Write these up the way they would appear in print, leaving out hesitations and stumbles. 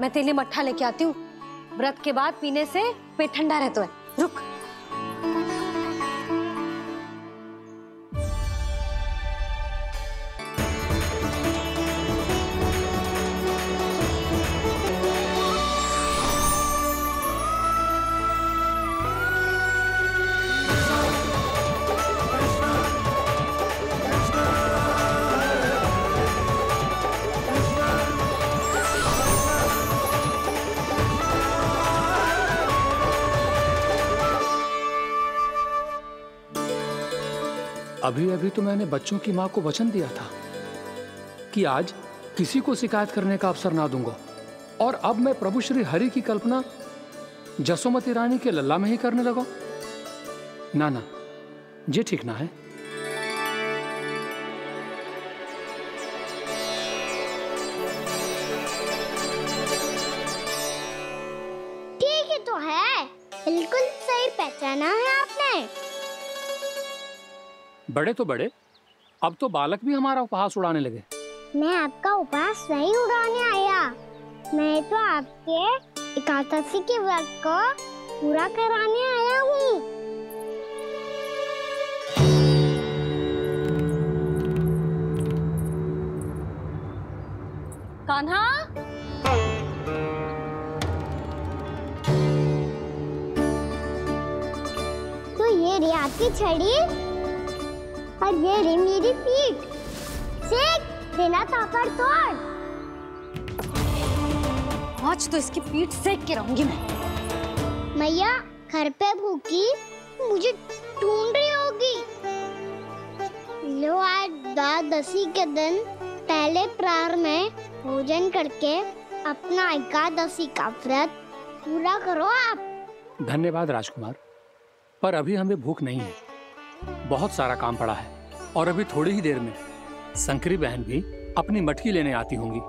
मैं तेरे लिए मट्ठा लेके आती हूँ। व्रत के बाद पीने से पेट ठंडा रहता है। रुक। अभी अभी तो मैंने बच्चों की माँ को वचन दिया था कि आज किसी को शिकायत करने का अवसर ना दूंगा, और अब मैं प्रभु श्री हरि की कल्पना जसोमती रानी के लल्ला में ही करने लगा। ना ना, ये ठीक ना है। ठीक ही तो है, बिल्कुल सही पहचाना है आपने। बड़े तो बड़े, अब तो बालक भी हमारा उपहास उड़ाने लगे। मैं आपका उपहास नहीं उड़ाने आया, मैं तो आपके एकादशी के व्रत को पूरा कराने आया हूँ। कान्हा, तो ये रे आपकी छड़ी और ये रे मेरी पीठ। सेक देना तापड़ तोड़। आज तो इसकी पीठ सेक के रहूंगी मैं। मैया घर पे भूखी मुझे ढूंढ रही होगी। लो आज द्वादशी के दिन पहले प्रहर में भोजन करके अपना एकादशी का व्रत पूरा करो आप। धन्यवाद राजकुमार, पर अभी हमें भूख नहीं है। बहुत सारा काम पड़ा है, और अभी थोड़ी ही देर में शंकरी बहन भी अपनी मटकी लेने आती होंगी।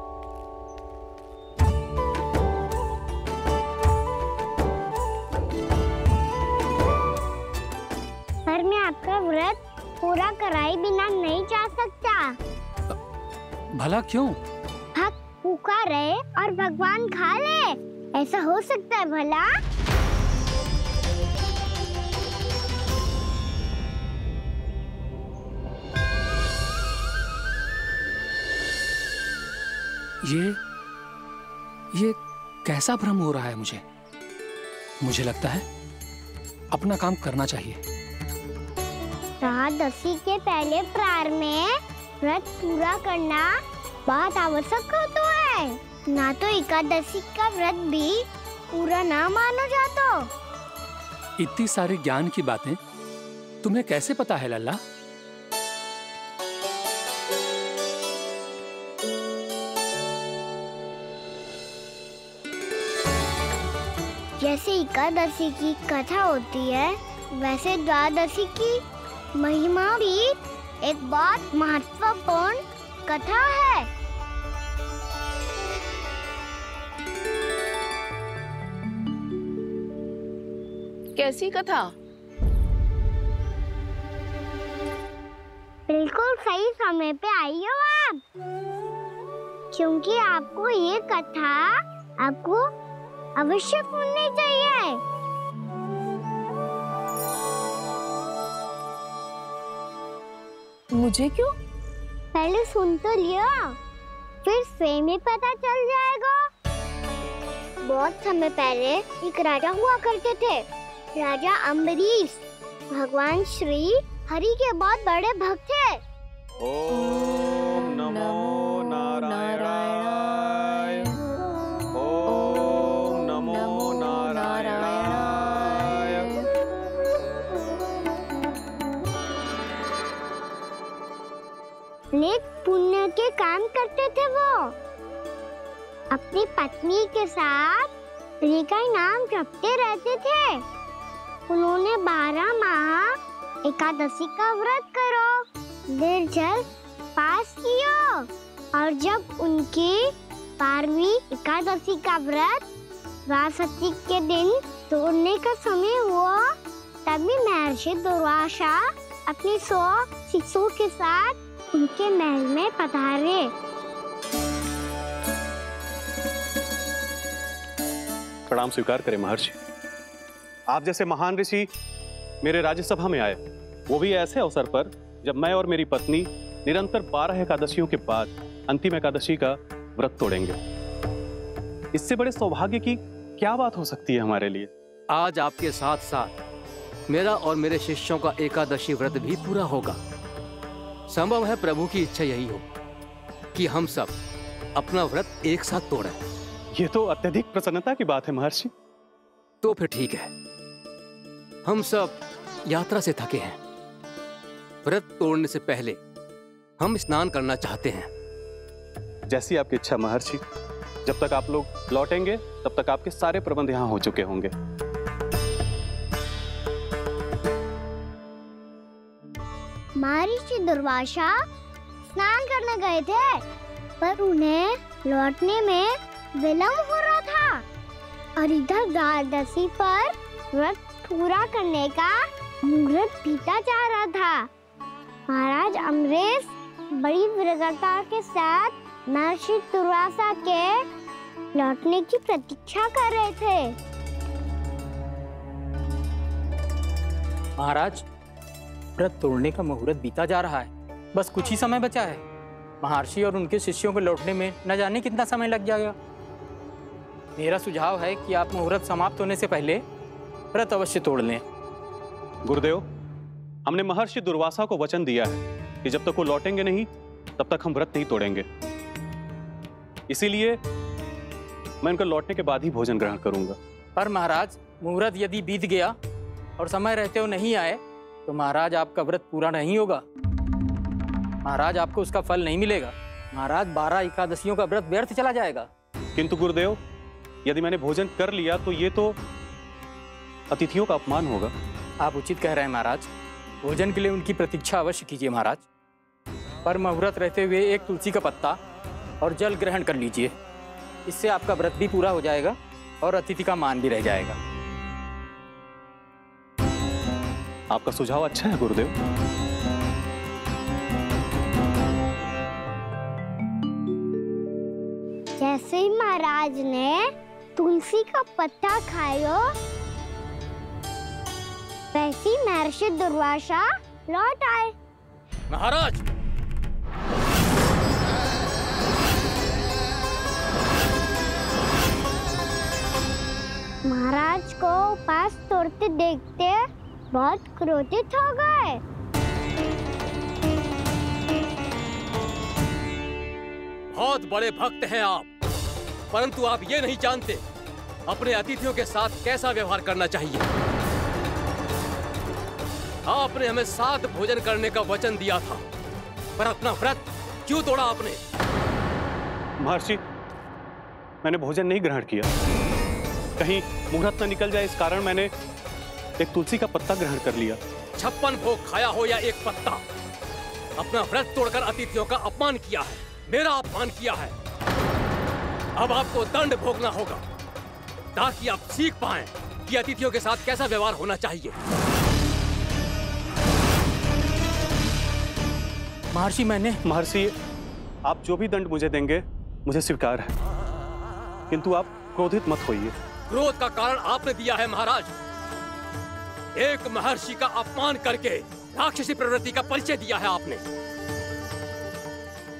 पर मैं आपका व्रत पूरा कराए बिना नहीं जा सकता। भला क्यों? भक्त भूखा रहे और भगवान खा ले, ऐसा हो सकता है भला? ये कैसा भ्रम हो रहा है मुझे लगता है अपना काम करना चाहिए। द्वादशी के पहले प्रहर में व्रत पूरा करना बहुत आवश्यक होता है, ना तो एकादशी का व्रत भी पूरा ना मानो जातो। इतनी सारी ज्ञान की बातें तुम्हें कैसे पता है लल्ला? जैसे एकादशी की कथा होती है, वैसे द्वादशी की महिमा भी एक बहुत महत्वपूर्ण कथा है। कैसी कथा? बिल्कुल सही समय पे आई हो आप, क्योंकि आपको ये कथा आपको अवश्य सुननी चाहिए। मुझे क्यों? पहले सुन तो लियो, फिर स्वयं ही पता चल जाएगा। बहुत समय पहले एक राजा हुआ करते थे, राजा अम्बरीश। भगवान श्री हरि के बहुत बड़े भक्त थे। ओम नमो नारायणाय। ओम नमो नारायणाय। नेक पुण्य के काम करते थे वो। अपनी पत्नी के साथ हरि का नाम जपते रहते थे। उन्होंने 12 माह एकादशी का व्रत करो, निर्जल पास किया, और जब उनकी 12वीं एकादशी का व्रत द्वादशी के दिन तोड़ने का समय हुआ, तभी महर्षि दुर्वासा अपनी 100 शिष्यों के साथ उनके महल में पधारे। प्रणाम स्वीकार करें महर्षि। आप जैसे महान ऋषि मेरे राज्यसभा में आए, वो भी ऐसे अवसर पर जब मैं और मेरी पत्नी निरंतर 12 एकादशियों के बाद अंतिम एकादशी का व्रत तोड़ेंगे। इससे बड़े सौभाग्य की क्या बात हो सकती है हमारे लिए। आज आपके साथ साथ मेरा और मेरे शिष्यों का एकादशी व्रत भी पूरा होगा। संभव है प्रभु की इच्छा यही हो कि हम सब अपना व्रत एक साथ तोड़ें। ये तो अत्यधिक प्रसन्नता की बात है महर्षि। तो फिर ठीक है, हम सब यात्रा से थके हैं। व्रत तोड़ने से पहले हम स्नान करना चाहते हैं। जैसी आपकी इच्छा महर्षि। जब तक आप लोग लौटेंगे तब तक आपके सारे प्रबंध यहाँ हो चुके होंगे। महर्षि दुर्वासा स्नान करने गए थे, पर उन्हें लौटने में विलंब हो रहा था और इधर द्वादशी पर व्रत पूरा करने का मुहूर्त बीता जा रहा था। महाराज अम्बरीश बड़ी विनम्रता के साथ महर्षि दुर्वासा के लौटने की प्रतीक्षा कर रहे थे। महाराज, व्रत तोड़ने का मुहूर्त बीता जा रहा है। बस कुछ ही समय बचा है। महर्षि और उनके शिष्यों को लौटने में न जाने कितना समय लग जाएगा। मेरा सुझाव है कि आप मुहूर्त समाप्त होने से पहले व्रत अवश्य तोड़ लें। गुरुदेव, हमने महर्षि दुर्वासा को वचन दिया है कि जब तक वो लौटेंगे नहीं तब तक हम व्रत नहीं तोड़ेंगे। इसीलिए मैं उनका लौटने के बाद ही भोजन ग्रहण करूंगा। पर महाराज, मुहूर्त यदि बीत गया और समय रहते हो नहीं आए तो महाराज आपका व्रत पूरा नहीं होगा। महाराज, आपको उसका फल नहीं मिलेगा। महाराज, 12 एकादशियों का व्रत व्यर्थ चला जाएगा। किंतु गुरुदेव, यदि मैंने भोजन कर लिया तो ये तो अतिथियों का अपमान होगा। आप उचित कह रहे हैं महाराज। भोजन के लिए उनकी प्रतीक्षा अवश्य कीजिए महाराज। पर मुहूर्त रहते हुए एक तुलसी का पत्ता और जल ग्रहण कर लीजिए। इससे आपका व्रत भी पूरा हो जाएगा और अतिथि का मान भी रह जाएगा। आपका सुझाव अच्छा है गुरुदेव। जैसे ही महाराज ने तुलसी का पत्ता खाया, वैसे ही महर्षि दुर्वासा लौट आए। महाराज, महाराज को उपास तोड़ते देखते बहुत क्रोधित हो गए। बहुत बड़े भक्त हैं आप, परंतु आप ये नहीं जानते अपने अतिथियों के साथ कैसा व्यवहार करना चाहिए। आपने हमें साथ भोजन करने का वचन दिया था, पर अपना व्रत क्यों तोड़ा आपने? महर्षि, मैंने भोजन नहीं ग्रहण किया। कहीं मुहूर्त न निकल जाए इस कारण मैंने एक तुलसी का पत्ता ग्रहण कर लिया। 56 भोग खाया हो या एक पत्ता, अपना व्रत तोड़कर अतिथियों का अपमान किया है, मेरा अपमान किया है। अब आपको दंड भोगना होगा ताकि आप सीख पाएं कि अतिथियों के साथ कैसा व्यवहार होना चाहिए। महर्षि, आप जो भी दंड मुझे देंगे मुझे स्वीकार है, किंतु आप क्रोधित मत होइए। क्रोध का कारण आपने दिया है महाराज। एक महर्षि का अपमान करके राक्षसी प्रवृत्ति का परिचय दिया है आपने।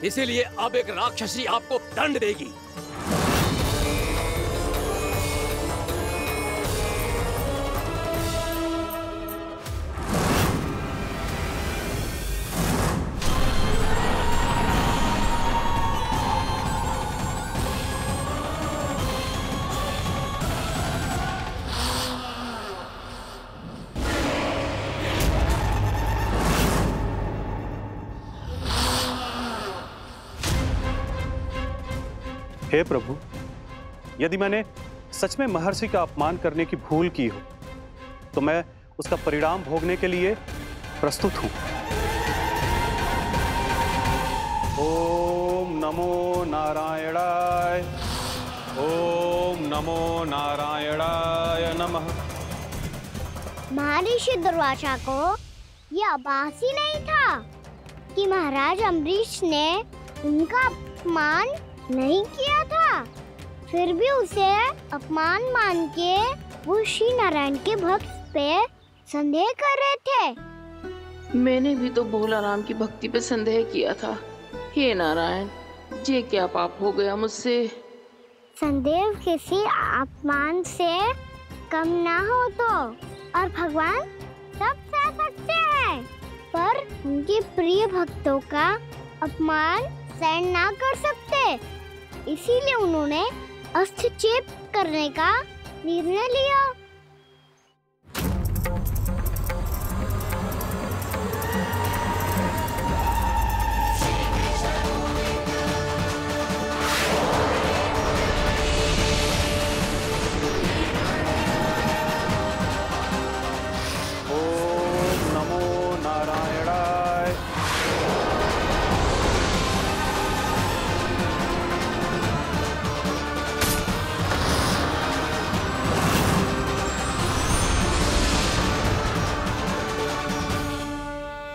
इसीलिए अब एक राक्षसी आपको दंड देगी। हे प्रभु, यदि मैंने सच में महर्षि का अपमान करने की भूल की हो तो मैं उसका परिणाम भोगने के लिए प्रस्तुत हूं। ओम नमो नारायणाय, ओम नमो नारायणाय नमः। महर्षि दुर्वासा को यह आभास ही नहीं था कि महाराज अम्बरीश ने उनका अपमान नहीं किया था। फिर भी उसे अपमान मान के वो श्री नारायण के भक्त पे संदेह कर रहे थे। मैंने भी तो भोला राम की भक्ति पे संदेह किया था। हे नारायण, ये क्या पाप हो गया मुझसे। संदेह किसी अपमान से कम ना हो तो, और भगवान सब सह सकते हैं, पर उनके प्रिय भक्तों का अपमान सहन ना कर सकते, इसीलिए उन्होंने हस्तक्षेप करने का निर्णय लिया।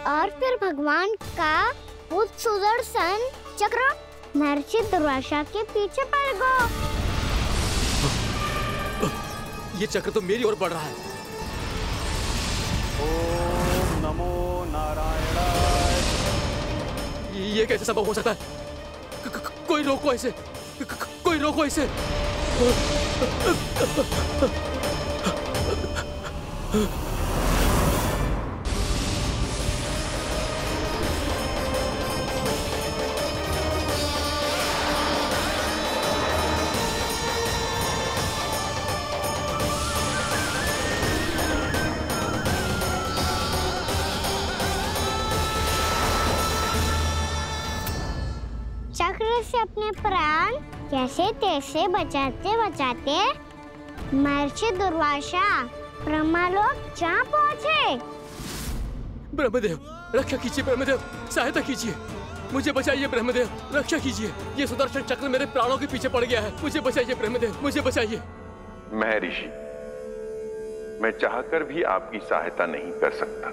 और फिर भगवान का वो सुदर्शन चक्र महर्षि दुर्वासा के पीछे पड़ गया। ये चक्र तो मेरी ओर बढ़ रहा है। ओम नमो नारायणाय। ये कैसे संभव हो सकता है? कोई रोको इसे, कोई रोको इसे। चक्र से अपने प्राण कैसे तैसे बचाते बचाते महर्षि दुर्वासा ब्रह्मलोक जहाँ पहुँचे। ब्रह्मदेव, रक्षा कीजिए ब्रह्मदेव, सहायता कीजिए, मुझे बचाइए ब्रह्मदेव, रक्षा कीजिए। ये सुदर्शन चक्र मेरे प्राणों के पीछे पड़ गया है, मुझे बचाइए ब्रह्मदेव, मुझे बचाइए। महर्षि, मैं चाहकर भी आपकी सहायता नहीं कर सकता।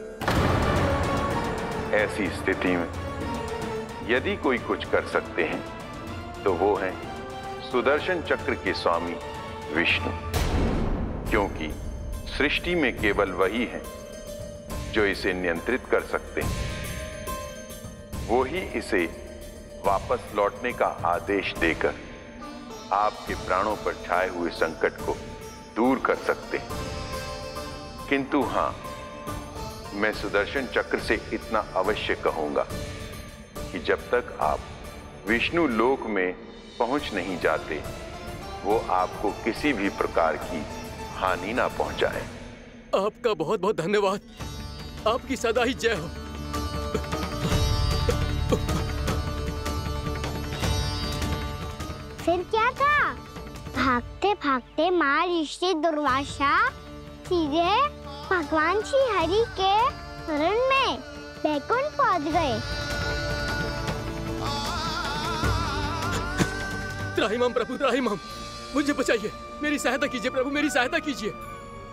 ऐसी स्थिति में यदि कोई कुछ कर सकते हैं तो वो है सुदर्शन चक्र के स्वामी विष्णु, क्योंकि सृष्टि में केवल वही है जो इसे नियंत्रित कर सकते हैं। वो ही इसे वापस लौटने का आदेश देकर आपके प्राणों पर छाए हुए संकट को दूर कर सकते हैं। किंतु हां, मैं सुदर्शन चक्र से इतना अवश्य कहूंगा कि जब तक आप विष्णु लोक में पहुंच नहीं जाते, वो आपको किसी भी प्रकार की हानि ना पहुंचाए। आपका बहुत बहुत धन्यवाद, आपकी सदा ही जय हो। फिर क्या था? भागते भागते महर्षि दुर्वासा सीधे भगवान श्री हरि के शरण में बैकुंठ पहुंच गए। त्राहिमाम प्रभु, त्राहिमाम, मुझे बचाइए, मेरी सहायता कीजिए प्रभु, मेरी सहायता कीजिए।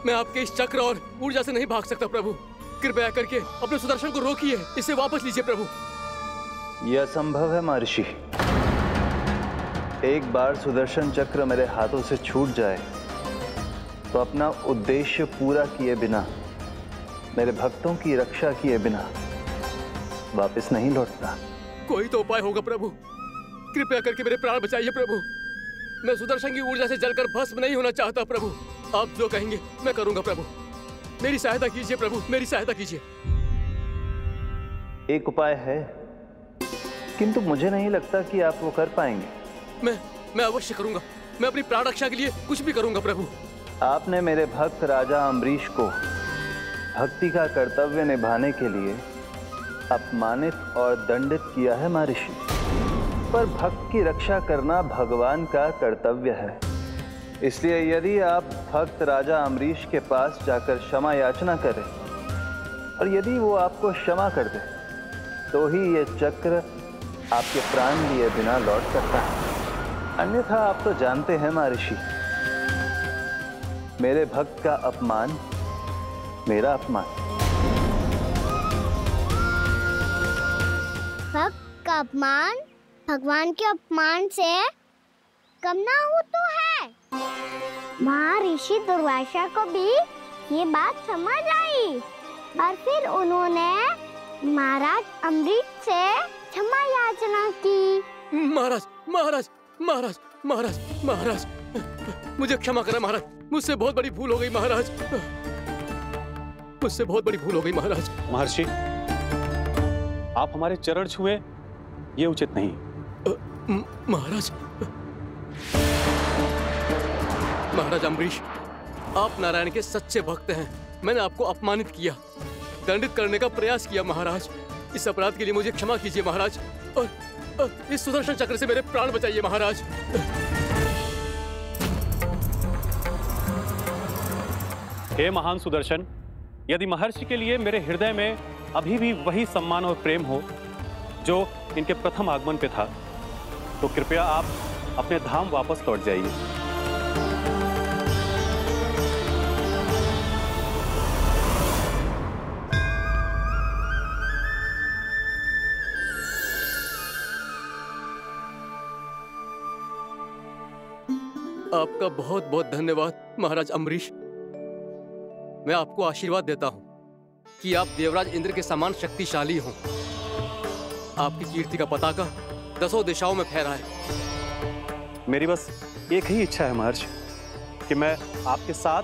मैं आपके इस चक्र और ऊर्जा से नहीं भाग सकता प्रभु, कृपया करके अपने सुदर्शन को रोकिए, इसे वापस लीजिए प्रभु। यह असंभव है महर्षि। एक बार सुदर्शन चक्र मेरे हाथों से छूट जाए तो अपना उद्देश्य पूरा किए बिना, मेरे भक्तों की रक्षा किए बिना वापस नहीं लौटता। कोई तो उपाय होगा प्रभु, कृपया करके मेरे प्राण बचाइए प्रभु। मैं सुदर्शन की ऊर्जा से जलकर भस्म नहीं होना चाहता प्रभु। आप जो कहेंगे मैं करूंगा प्रभु, मेरी सहायता कीजिए प्रभु, मेरी सहायता कीजिए। एक उपाय है, किंतु मुझे नहीं लगता कि आप वो कर पाएंगे। मैं अवश्य करूंगा, मैं अपनी प्राण रक्षा के लिए कुछ भी करूंगा प्रभु। आपने मेरे भक्त राजा अम्बरीश को भक्ति का कर्तव्य निभाने के लिए अपमानित और दंडित किया है महर्षि, पर भक्त की रक्षा करना भगवान का कर्तव्य है। इसलिए यदि आप भक्त राजा अम्बरीश के पास जाकर क्षमा याचना करें और यदि वो आपको क्षमा कर दे तो ही ये चक्र आपके प्राण लिए बिना लौट सकता है। अन्यथा आप तो जानते हैं महर्षि, मेरे भक्त का अपमान मेरा अपमान। भक्त का अपमान भगवान के अपमान से कम ना हो तो है। महर्षि दुर्वासा को भी ये बात समझ आई और फिर उन्होंने महाराज अम्बरीश से क्षमा याचना की। महाराज महाराज महाराज महाराज महाराज, मुझे क्षमा करें महाराज, मुझसे बहुत बड़ी भूल हो गई महाराज, मुझसे बहुत बड़ी भूल हो गई महाराज। महर्षि, आप हमारे चरण छुए ये उचित नहीं। महाराज, महाराज अम्बरीश, आप नारायण के सच्चे भक्त हैं। मैंने आपको अपमानित किया, दंडित करने का प्रयास किया महाराज। इस अपराध के लिए मुझे क्षमा कीजिए महाराज, और इस सुदर्शन चक्र से मेरे प्राण बचाइए महाराज। हे महान सुदर्शन, यदि महर्षि के लिए मेरे हृदय में अभी भी वही सम्मान और प्रेम हो जो इनके प्रथम आगमन पे था, तो कृपया आप अपने धाम वापस लौट जाइए। आपका बहुत बहुत धन्यवाद महाराज अम्बरीश। मैं आपको आशीर्वाद देता हूं कि आप देवराज इंद्र के समान शक्तिशाली हों। आपकी कीर्ति का पताका 10 दिशाओं में फहराए। मेरी बस एक ही इच्छा है महर्षि, कि मैं आपके साथ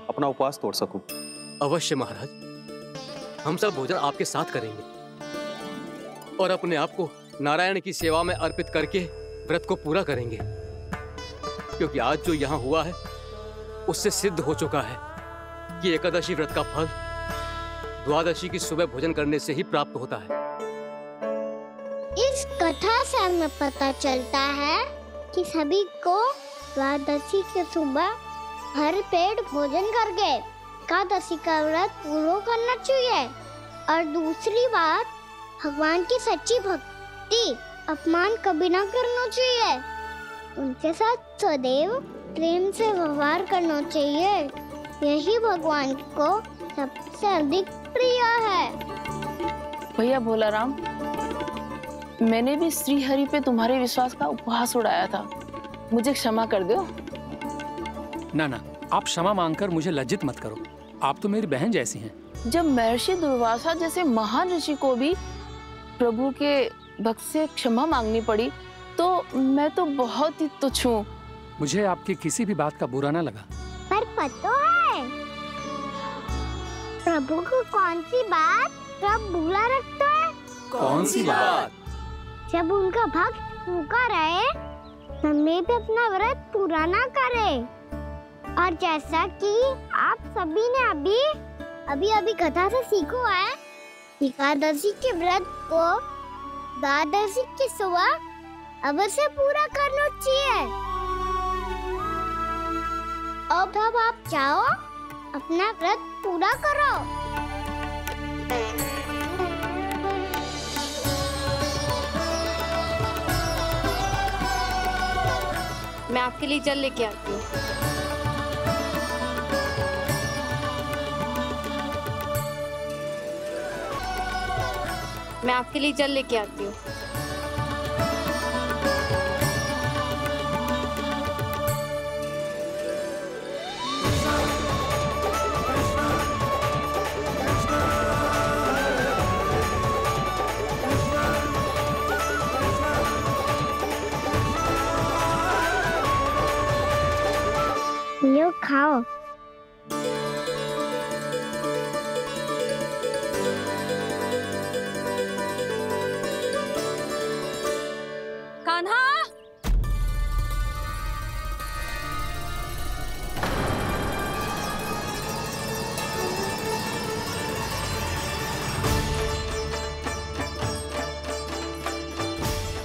अपना उपवास तोड़ सकूं। अवश्य महाराज, हम सब भोजन आपके साथ करेंगे और अपने आप को नारायण की सेवा में अर्पित करके व्रत को पूरा करेंगे, क्योंकि आज जो यहाँ हुआ है उससे सिद्ध हो चुका है कि एकादशी व्रत का फल द्वादशी की सुबह भोजन करने से ही प्राप्त होता है। इस कथा से हमें पता चलता है कि सभी को द्वादशी की सुबह भर पेट भोजन करके एकादशी का व्रत पूरा करना चाहिए। और दूसरी बात, भगवान की सच्ची भक्ति अपमान कभी ना करना चाहिए। उनके साथ सदैव प्रेम से व्यवहार करना चाहिए। यही भगवान को सबसे अधिक प्रिय है। भैया भोलाराम, मैंने भी श्री हरि पे तुम्हारे विश्वास का उपहास उड़ाया था, मुझे क्षमा कर दो। ना ना, आप क्षमा मांगकर मुझे लज्जित मत करो, आप तो मेरी बहन जैसी हैं। जब महर्षि दुर्वासा जैसे महान ऋषि को भी प्रभु के भक्त से क्षमा मांगनी पड़ी, तो मैं तो बहुत ही तुच्छ हूँ। मुझे आपकी किसी भी बात का बुरा ना लगा। पर पता है प्रभु को कौन सी बात सब भूला रखता है? कौन सी बात? जब उनका भक्त भूखा रहे, हमें भी अपना व्रत पूरा ना करे। और जैसा कि आप सभी ने अभी कथा से सीखो है, एकादशी के व्रत को द्वादशी की सुबह अवश्य पूरा करना चाहिए। अब आप जाओ, अपना व्रत पूरा करो। मैं आपके लिए जल लेके आती हूँ। मैं आपके लिए जल लेके आती हूँ। लो खाओ। कान्हा,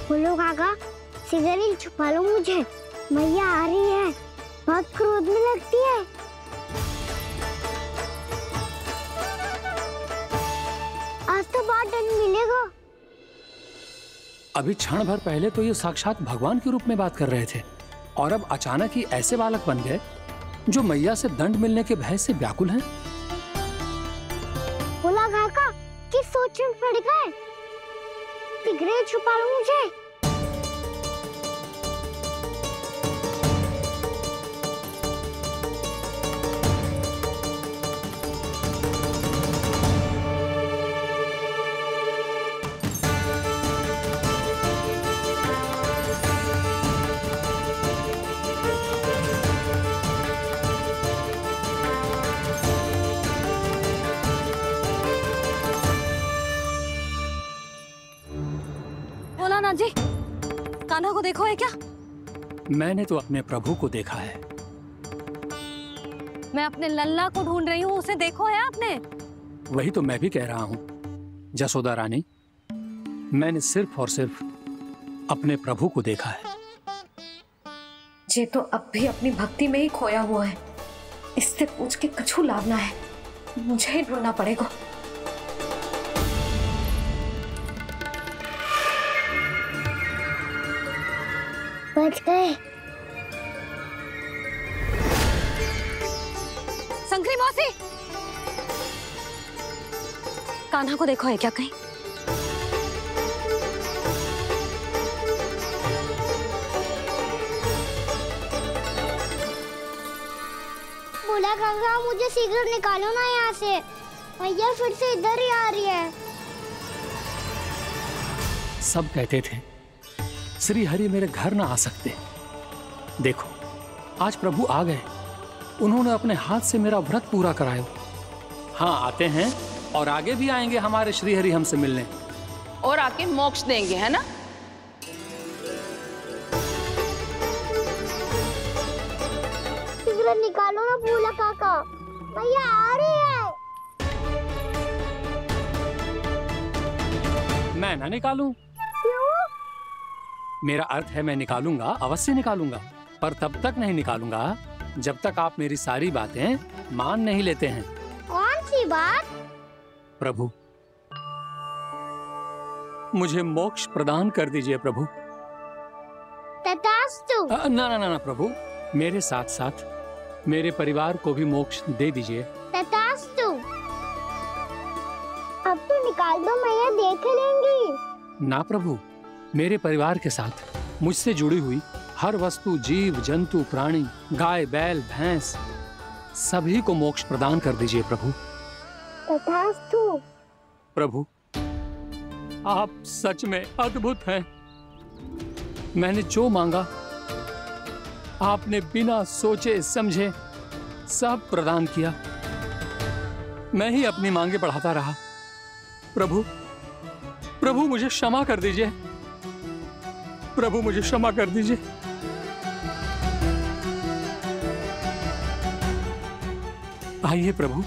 बोलो काका, सिगरेट छुपा लो मुझे, मैया आ रही है, बहुत क्रोध में लगती है। आज तो बहुत दंड मिलेगा। अभी क्षण भर पहले तो ये साक्षात भगवान के रूप में बात कर रहे थे, और अब अचानक ही ऐसे बालक बन गए जो मैया से दंड मिलने के भय से व्याकुल हैं। बोला काका, किस सोच में पड़ गए? सिगरेट छुपा लो मुझे। जगन्नाथ जी, कान्हा को देखो है क्या? मैंने तो अपने प्रभु को देखा है। मैं अपने लल्ला को ढूंढ रही हूँ, उसे देखो है आपने? वही तो मैं भी कह रहा हूँ जसोदा रानी, मैंने सिर्फ और सिर्फ अपने प्रभु को देखा है। ये तो अब भी अपनी भक्ति में ही खोया हुआ है। इससे पूछ के कछु लाभ ना है, मुझे ही ढूंढना पड़ेगा। बच गए। शंकरी मौसी, कान्हा को देखो है क्या कहीं? बोला गंगा, मुझे शीघ्र निकालो ना यहाँ से, मैया फिर से इधर ही आ रही है। सब कहते थे श्री हरि मेरे घर ना आ सकते। देखो आज प्रभु आ गए, उन्होंने अपने हाथ से मेरा व्रत पूरा कराया। हाँ आते हैं और आगे भी आएंगे हमारे श्री हरि हमसे मिलने और आके मोक्ष देंगे, है ना? शीघ्र निकालो ना भोला काका, मैया आ रही है। मैं ना निकालूं? क्यों? मेरा अर्थ है मैं निकालूंगा, अवश्य निकालूंगा, पर तब तक नहीं निकालूंगा जब तक आप मेरी सारी बातें मान नहीं लेते हैं। कौन सी बात? प्रभु मुझे मोक्ष प्रदान कर दीजिए प्रभु। तथास्तु। ना ना ना प्रभु, मेरे साथ साथ मेरे परिवार को भी मोक्ष दे दीजिए। तथास्तु। अब तो निकाल दो, मैया देख लेंगी। ना प्रभु, मेरे परिवार के साथ मुझसे जुड़ी हुई हर वस्तु, जीव जंतु, प्राणी, गाय बैल भैंस, सभी को मोक्ष प्रदान कर दीजिए प्रभु। तथास्तु। प्रभु आप सच में अद्भुत हैं। मैंने जो मांगा आपने बिना सोचे समझे सब प्रदान किया। मैं ही अपनी मांगे बढ़ाता रहा। प्रभु प्रभु मुझे क्षमा कर दीजिए, प्रभु मुझे क्षमा कर दीजिए। आइए प्रभु,